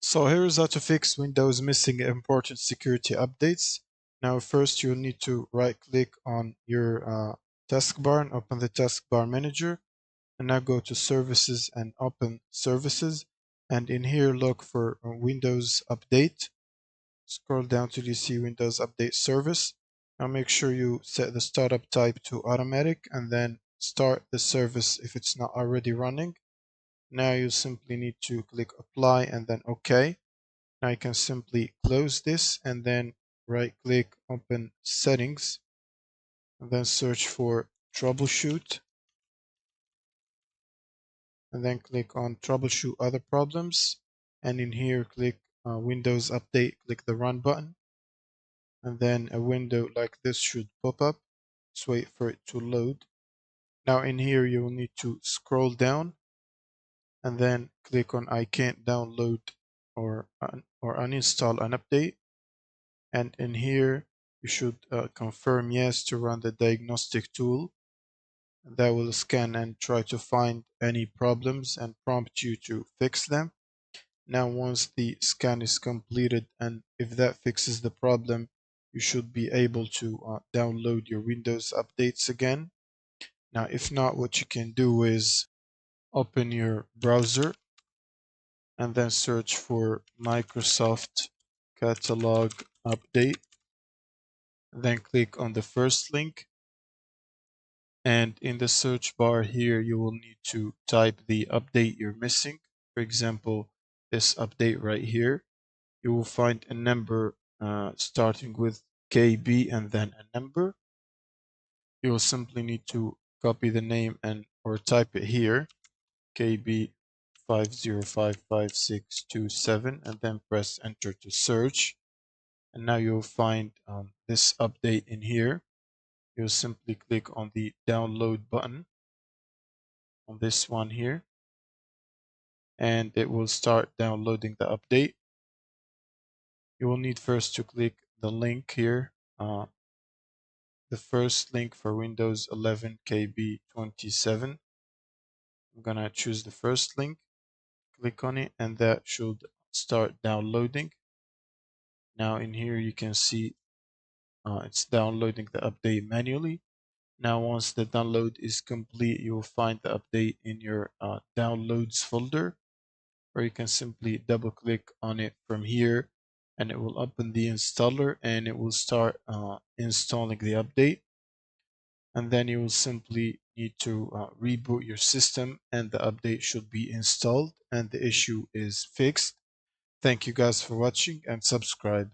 So here is how to fix Windows missing important security updates. Now first you'll need to right click on your taskbar and open the taskbar manager, and now go to services and open services, and in here look for Windows update. Scroll down till you see Windows update service. Now make sure you set the startup type to automatic and then start the service if it's not already running. Now you simply need to click apply and then OK. Now you can simply close this and then right click, open settings, and then search for troubleshoot, and then click on troubleshoot other problems. And in here, click Windows Update, click the run button, and then a window like this should pop up. Just wait for it to load. Now in here, you will need to scroll down and then click on I can't download or uninstall an update. And in here you should confirm yes to run the diagnostic tool that will scan and try to find any problems and prompt you to fix them. Now once the scan is completed and if that fixes the problem, you should be able to download your Windows updates again. Now if not, what you can do is open your browser and then search for Microsoft Catalog Update, then click on the first link, and in the search bar here you will need to type the update you're missing. For example, this update right here. You will find a number starting with KB and then a number. You will simply need to copy the name and or type it here, KB 5055627, and then press enter to search. And now you'll find this update in here. You'll simply click on the download button on this one here, and it will start downloading the update. You will need first to click the link here, the first link for Windows 11 KB27. I'm gonna choose the first link, click on it, and that should start downloading. Now in here you can see it's downloading the update manually. Now once the download is complete, you will find the update in your downloads folder, or you can simply double click on it from here and it will open the installer and it will start installing the update. And then you will simply need to reboot your system and the update should be installed and the issue is fixed. Thank you guys for watching and subscribe.